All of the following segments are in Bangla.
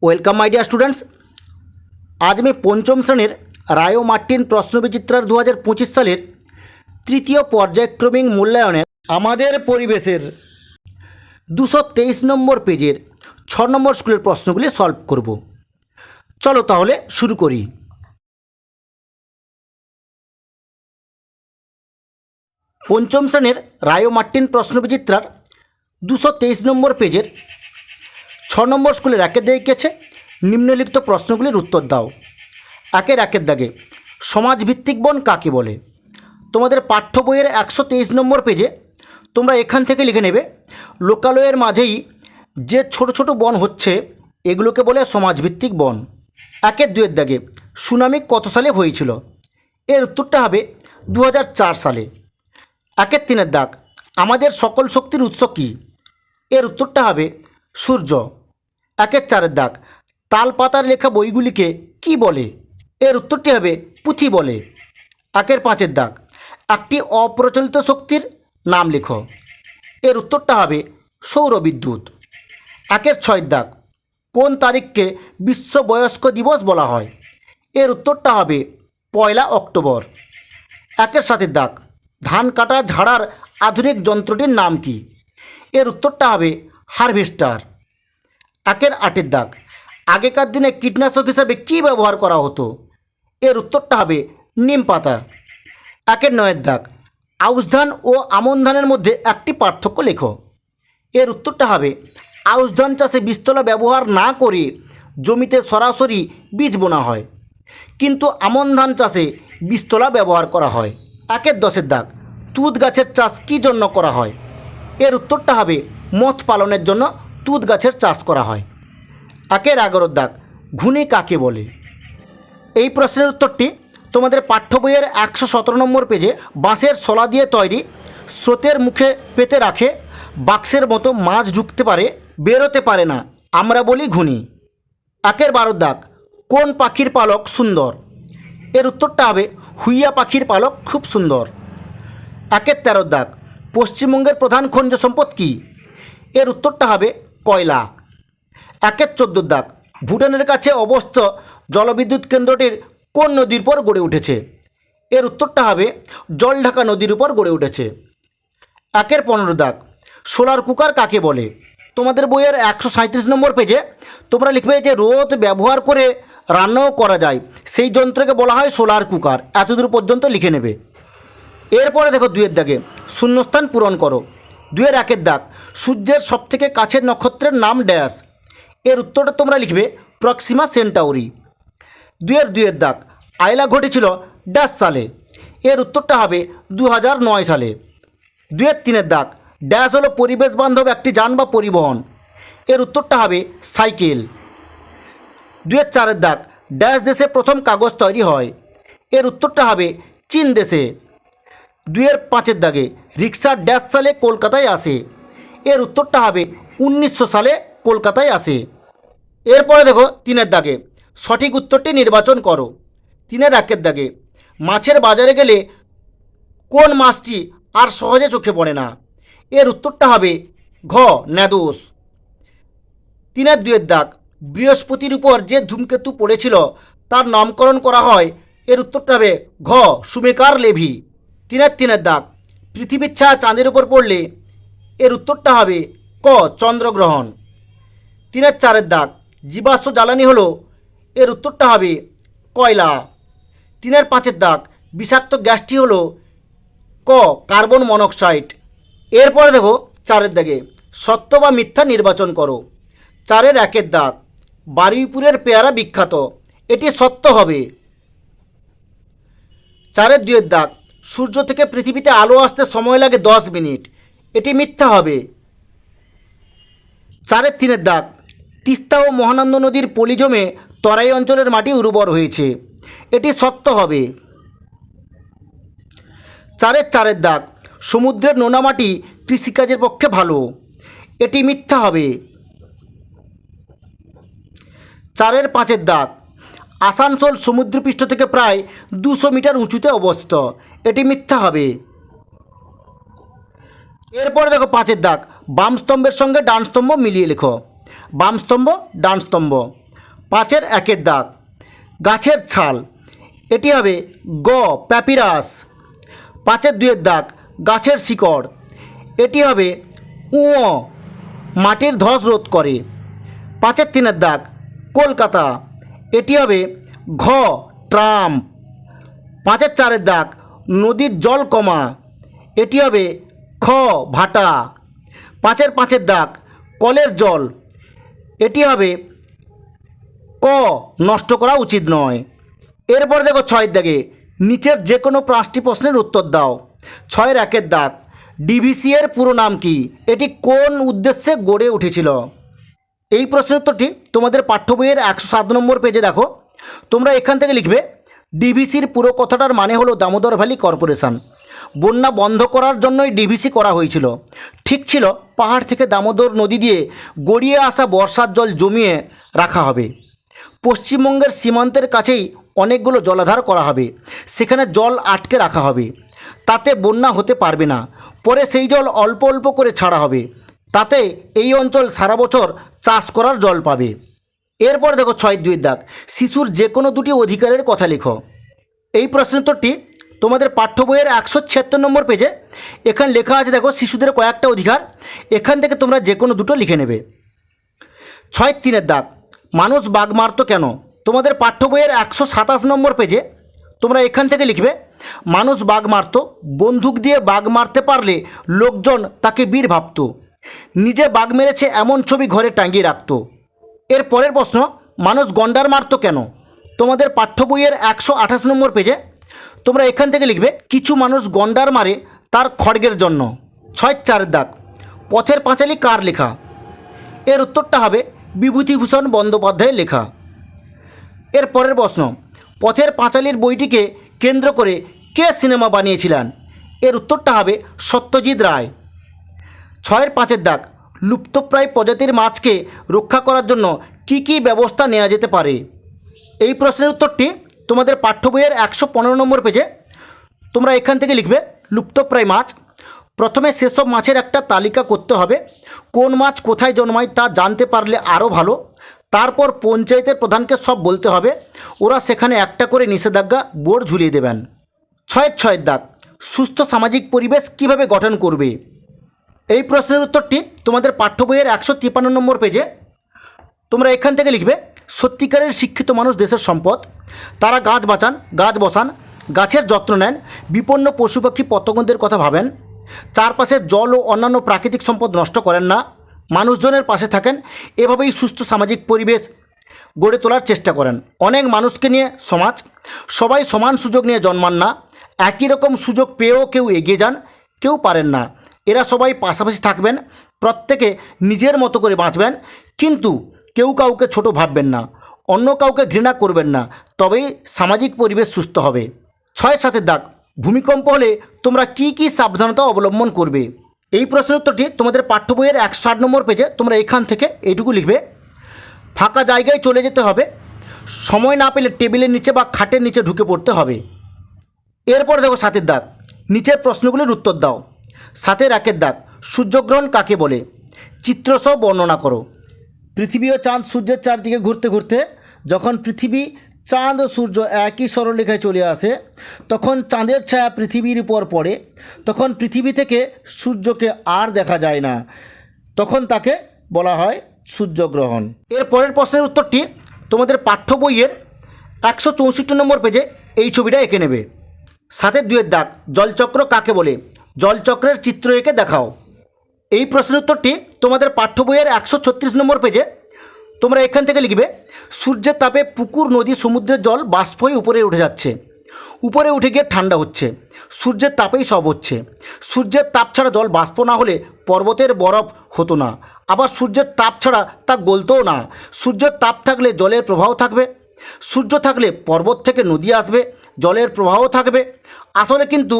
Welcome my dear students. আজ আমি পঞ্চম শ্রেণীর রায় ও মার্টিন প্রশ্নবিচিত্রার 2025 সালের তৃতীয় পর্যায়ক্রমিক মূল্যায়নের আমাদের পরিবেশের 223 নম্বর পেজের 6 নম্বর স্কুলের প্রশ্নগুলি সলভ করব। চলো তাহলে শুরু করি। পঞ্চম শ্রেণীর রায় ও মার্টিন প্রশ্নবিচিত্রার 223 নম্বর পেজের 6 নম্বর স্কুলের একের দাগে গেছে নিম্নলিখিত প্রশ্নগুলির উত্তর দাও। একের দাগে সমাজভিত্তিক বন কাকে বলে? তোমাদের পাঠ্য বইয়ের 123 নম্বর পেজে তোমরা এখান থেকে লিখে নেবে, লোকালয়ের মাঝেই যে ছোট ছোট বন হচ্ছে এগুলোকে বলে সমাজভিত্তিক বন। একের দুয়ের দাগে সুনামি কত সালে হয়েছিল? এর উত্তরটা হবে 2004 সালে। একের তিনের দাগ আমাদের সকল শক্তির উৎস কী? এর উত্তরটা হবে সূর্য। একের চারের দাগ তাল পাতার লেখা বইগুলিকে কি বলে? এর উত্তরটি হবে পুঁথি বলে। একের পাঁচের দাগ একটি অপ্রচলিত শক্তির নাম লেখো। এর উত্তরটা হবে সৌরবিদ্যুৎ। একের ছয়ের দাগ কোন তারিখকে বিশ্ব বয়স্ক দিবস বলা হয়? এর উত্তরটা হবে 1 অক্টোবর। একের সাতের দাগ ধান কাটা ঝাড়ার আধুনিক যন্ত্রটির নাম কি? এর উত্তরটা হবে হারভেস্টার। একের আটের দাগ আগেকার দিনে কীটনাশক হিসাবে কী ব্যবহার করা হতো? এর উত্তরটা হবে নিম পাতা। একের নয়ের দাগ আউশ ধান ও আমন ধানের মধ্যে একটি পার্থক্য লেখো। এর উত্তরটা হবে আউশ ধান চাষে বীজতলা ব্যবহার না করে জমিতে সরাসরি বীজ বোনা হয়, কিন্তু আমন ধান চাষে বীজতলা ব্যবহার করা হয়। একের দশের দাগ তুঁত গাছের চাষ কী জন্য করা হয়? এর উত্তরটা হবে মথ পালনের জন্য তুঁত গাছের চাষ করা হয়। একের 11 দাগ ঘুনে কাকে বলে? এই প্রশ্নের উত্তরটি তোমাদের পাঠ্য বইয়ের 117 নম্বর পেজে বাঁশের শলা দিয়ে তৈরি স্রোতের মুখে পেতে রাখে বাক্সের মতো মাছ ঢুকতে পারে বেরোতে পারে না আমরা বলি ঘুনি। একের 12 দাগ কোন পাখির পালক সুন্দর? এর উত্তরটা হবে হুইয়া পাখির পালক খুব সুন্দর। একের 13 দাগ পশ্চিমবঙ্গের প্রধান খনিজ সম্পদ কী? এর উত্তরটা হবে কয়লা। একের 14 দাগ ভুটানের কাছে অবস্থিত জলবিদ্যুৎ কেন্দ্রটির কোন নদীর উপর গড়ে উঠেছে? এর উত্তরটা হবে জলঢাকা নদীর উপর গড়ে উঠেছে। একের 15 দাগ সোলার কুকার কাকে বলে? তোমাদের বইয়ের 137 নম্বর পেজে তোমরা লিখবে যে রোদ ব্যবহার করে রান্নাও করা যায়, সেই যন্ত্রকে বলা হয় সোলার কুকার। এতদূর পর্যন্ত লিখে নেবে। এরপরে দেখো দুয়ের দাগে শূন্যস্থান পূরণ করো। দুয়ের একের দাগ সূর্যের সবথেকে কাছের নক্ষত্রের নাম ড্যাশ। এর উত্তরটা তোমরা লিখবে প্রক্সিমা সেন্টাউরি। দুয়ের দাগ আয়লা ঘটেছিল ড্যাশ সালে। এর উত্তরটা হবে 2009 সালে। দুয়ের তিনের দাগ ড্যাশ হলো পরিবেশ বান্ধব একটি যান বা পরিবহন। এর উত্তরটা হবে সাইকেল। দুয়ের চারের দাগ ড্যাশ দেশে প্রথম কাগজ তৈরি হয়। এর উত্তরটা হবে চীন দেশে। দুয়ের পাঁচের দাগে রিক্সা ড্যাশ সালে কলকাতায় আসে। এর উত্তরটা হবে 1900 সালে কলকাতায় আসে। এরপরে দেখো তিনের দাগে সঠিক উত্তরটি নির্বাচন করো। তিনের একের দাগে মাছের বাজারে গেলে কোন মাছটি আর সহজে চোখে পড়ে না? এর উত্তরটা হবে ঘ ন্যাদোস। তিনের দুয়ের দাগ বৃহস্পতির উপর যে ধূমকেতু পড়েছিল তার নামকরণ করা হয়। এর উত্তরটা হবে ঘ সুমেকার লেভি। তিনের দাগ পৃথিবীর ছায়া চাঁদের উপর পড়লে এর উত্তরটা হবে ক চন্দ্রগ্রহণ। তিনের চারের দাগ জীবাশ্ম জ্বালানি হলো, এর উত্তরটা হবে কয়লা। তিনের পাঁচের দাগ বিষাক্ত গ্যাসটি হলো ক কার্বন মনোক্সাইড। এরপরে দেখো চারের দাগে সত্য বা মিথ্যা নির্বাচন করো। চারের একের দাগ বারুইপুরের পেয়ারা বিখ্যাত, এটি সত্য হবে। চারের দুয়ের দাগ সূর্য থেকে পৃথিবীতে আলো আসতে সময় লাগে 10 মিনিট, এটি মিথ্যা হবে। চারের তিনের দাগ তিস্তা ও মহানন্দা নদীর পলি জমে তরাই অঞ্চলের মাটি উর্বর হয়েছে, এটি সত্য হবে। চারের দাগ সমুদ্রের নোনা মাটি কৃষিকাজের পক্ষে ভালো, এটি মিথ্যা হবে। চারের পাঁচের দাগ আসানসোল সমুদ্রপৃষ্ঠ থেকে প্রায় 200 মিটার উঁচুতে অবস্থিত, এটি মিথ্যা হবে। এরপরে দেখো পাঁচের দাগ বাম স্তম্ভের সঙ্গে ডান স্তম্ভ মিলিয়ে লেখো। বাম স্তম্ভ ডান স্তম্ভ। 5-এর 1-এর দাগ গাছের ছাল, এটি হবে গ প্যাপিরাস। 5-এর 2-এর দাগ গাছের শিকড়, এটি হবে উ মাটির ধস রোধ করে। 5-এর 3-এর দাগ কলকাতা, এটি হবে ঘ ট্রাম্প। 5-এর 4-এর দাগ নদীর জল কমা, এটি হবে খ ভাটা। 5-এর 5-এর দাগ কলের জল, এটি হবে ক নষ্ট করা উচিত নয়। এরপর দেখো 6-এর দাগে নিচের যে কোনো 5টি প্রশ্নের উত্তর দাও। 6-এর 1-এর দাগ ডিভিসি এর পুরো নাম কি, এটি কোন উদ্দেশ্যে গড়ে উঠেছিল? এই প্রশ্নের উত্তরটি তোমাদের পাঠ্য বইয়ের 107 নম্বর পেজে দেখো। তোমরা এখান থেকে লিখবে ডিভিসির পুরো কথাটার মানে হলো দামোদর ভ্যালি কর্পোরেশন। বন্যা বন্ধ করার জন্যই ডিভিসি করা হয়েছিল। ঠিক ছিল পাহাড় থেকে দামোদর নদী দিয়ে গড়িয়ে আসা বর্ষার জল জমিয়ে রাখা হবে। পশ্চিমবঙ্গের সীমান্তের কাছেই অনেকগুলো জলাধার করা হবে, সেখানে জল আটকে রাখা হবে, তাতে বন্যা হতে পারবে না। পরে সেই জল অল্প অল্প করে ছাড়া হবে, তাতে এই অঞ্চল সারা বছর চাষ করার জল পাবে। এরপর দেখো 6-এর 2-এর দাগ শিশুর যে কোনো 2টি অধিকারের কথা লেখো। এই প্রশ্নোত্তরটি তোমাদের পাঠ্য বইয়ের 176 নম্বর পেজে এখানে লেখা আছে। দেখো শিশুদের কয়েকটা অধিকার, এখান থেকে তোমরা যে কোনো 2টো লিখে নেবে। 6-এর 3-এর দাগ মানুষ বাঘ মারত কেন? তোমাদের পাঠ্য বইয়ের 127 নম্বর পেজে তোমরা এখান থেকে লিখবে মানুষ বাঘ মারত, বন্দুক দিয়ে বাঘ মারতে পারলে লোকজন তাকে বীর ভাবত, নিজে বাঘ মেরেছে এমন ছবি ঘরে টাঙিয়ে রাখত। এর পরের প্রশ্ন মানুষ গন্ডার মারত কেন? তোমাদের পাঠ্য বইয়ের 128 নম্বর পেজে তোমরা এখান থেকে লিখবে কিছু মানুষ গন্ডার মারে তার খড়গের জন্য। 6-এর 4-এর দাগ পথের পাঁচালী কার লেখা? এর উত্তরটা হবে বিভূতিভূষণ বন্দ্যোপাধ্যায়ের লেখা। এর পরের প্রশ্ন পথের পাঁচালীর বইটিকে কেন্দ্র করে কে সিনেমা বানিয়েছিলেন? এর উত্তরটা হবে সত্যজিৎ রায়। 6-এর 5-এর দাগ লুপ্তপ্রায় প্রজাতির মাছকে রক্ষা করার জন্য কি কি ব্যবস্থা নেওয়া যেতে পারে? এই প্রশ্নের উত্তরটি তোমাদের পাঠ্য বইয়ের 115 নম্বর পেজে তোমরা এখান থেকে লিখবে লুপ্তপ্রায় মাছ। প্রথমে সেসব মাছের একটা তালিকা করতে হবে, কোন মাছ কোথায় জন্মায় তা জানতে পারলে আরও ভালো। তারপর পঞ্চায়েতের প্রধানকে সব বলতে হবে, ওরা সেখানে একটা করে নিষেধাজ্ঞা বোর্ড ঝুলিয়ে দেবেন। 6-এর 6-এর দাগ সুস্থ সামাজিক পরিবেশ কিভাবে গঠন করবে? এই প্রশ্নের উত্তরটি তোমাদের পাঠ্য বইয়ের 153 নম্বর পেজে তোমরা এখান থেকে লিখবে সত্যিকারের শিক্ষিত মানুষ দেশের সম্পদ, তারা গাছ বাঁচান, গাছ বসান, গাছের যত্ন নেন, বিপন্ন পশু পাখি পতঙ্গদের কথা ভাবেন, চারপাশের জল ও অন্যান্য প্রাকৃতিক সম্পদ নষ্ট করেন না, মানুষজনের পাশে থাকেন, এভাবেই সুস্থ সামাজিক পরিবেশ গড়ে তোলার চেষ্টা করেন। অনেক মানুষকে নিয়ে সমাজ, সবাই সমান সুযোগ নিয়ে জন্মান না, একই রকম সুযোগ পেয়েও কেউ এগিয়ে যান, কেউ পারেন না। এরা সবাই পাশাপাশি থাকবেন, প্রত্যেকে নিজের মতো করে বাঁচবেন, কিন্তু কেউ কাউকে ছোট ভাববেন না, অন্য কাউকে ঘৃণা করবেন না, তবেই সামাজিক পরিবেশ সুস্থ হবে। 6-এর 7-এর দাগ ভূমিকম্প হলে তোমরা কি কি সাবধানতা অবলম্বন করবে? এই প্রশ্নের উত্তরটি তোমাদের পাঠ্য বইয়ের 160 নম্বর পেজে তোমরা এখান থেকে এইটুকু লিখবে ফাঁকা জায়গায় চলে যেতে হবে, সময় না পেলে টেবিলের নিচে বা খাটের নিচে ঢুকে পড়তে হবে। এরপর দেখো 7-এর দাগ নিচের প্রশ্নগুলির উত্তর দাও। 7-এর 1-এর দাগ সূর্যগ্রহণ কাকে বলে? চিত্রসহ বর্ণনা করো। পৃথিবী ও চাঁদ সূর্যের চারদিকে ঘুরতে ঘুরতে যখন পৃথিবী, চাঁদ ও সূর্য একই সরলরেখায় চলে আসে, তখন চাঁদের ছায়া পৃথিবীর উপর পড়ে, তখন পৃথিবী থেকে সূর্যকে আর দেখা যায় না, তখন তাকে বলা হয় সূর্যগ্রহণ। এর পরের প্রশ্নের উত্তরটি তোমাদের পাঠ্য বইয়ের 164 নম্বর পেজে এই ছবিটা এঁকে নেবে। 7-এর 2-এর দাগ জলচক্র কাকে বলে? জলচক্রের চিত্র এঁকে দেখাও। এই প্রশ্নের উত্তরটি তোমাদের পাঠ্য বইয়ের 136 নম্বর পেজে তোমরা এখান থেকে লিখবে সূর্যের তাপে পুকুর, নদী, সমুদ্রের জল বাষ্প হয়ে উপরে উঠে যাচ্ছে, উপরে উঠে গিয়ে ঠান্ডা হচ্ছে, সূর্যের তাপেই সব হচ্ছে। সূর্যের তাপ ছাড়া জল বাষ্প না হলে পর্বতের বরফ হতো না, আবার সূর্যের তাপ ছাড়া তা গলতও না। সূর্যের তাপ থাকলে জলের প্রবাহ থাকবে, সূর্য থাকলে পর্বত থেকে নদী আসবে, জলের প্রবাহ থাকবে। আসলে কিন্তু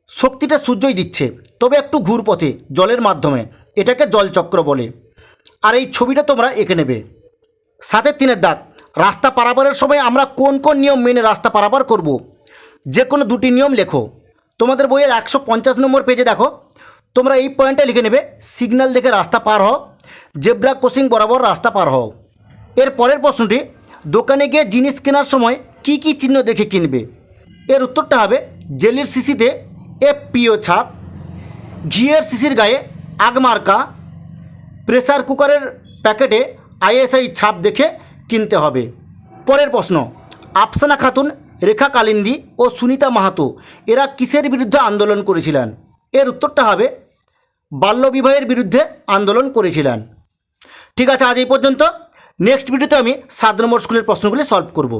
শক্তিটা সূর্যই দিচ্ছে, তবে একটু ঘুরপথে জলের মাধ্যমে, এটাকে জলচক্র বলে। আর এই ছবিটা তোমরা এঁকে নেবে। 7-এর 3-এর দাগ রাস্তা পারাপারের সময় আমরা কোন কোন নিয়ম মেনে রাস্তা পারাপার করব? যে কোনো 2টি নিয়ম লেখো। তোমাদের বইয়ের 150 নম্বর পেজে দেখো, তোমরা এই পয়েন্টটা লিখে নেবে সিগন্যাল দেখে রাস্তা পার হও, জেব্রা ক্রসিং বরাবর রাস্তা পার হও। এর পরের প্রশ্নটি, দোকানে গিয়ে জিনিস কেনার সময় কি কি চিহ্ন দেখে কিনবে? এর উত্তরটা হবে জেলির শিশিতে FPO ছাপ, ঘিয়ের শিশির গায়ে আগমার্কা, প্রেসার কুকারের প্যাকেটে ISI ছাপ দেখে কিনতে হবে। পরের প্রশ্ন, আফসানা খাতুন, রেখা কালিন্দী ও সুনিতা মাহাতো এরা কিসের বিরুদ্ধে আন্দোলন করেছিলেন? এর উত্তরটা হবে বাল্যবিবাহের বিরুদ্ধে আন্দোলন করেছিলেন। ঠিক আছে, আজ এই পর্যন্ত। নেক্সট ভিডিওতে আমি 7 নম্বর স্কুলের প্রশ্নগুলি সলভ করব।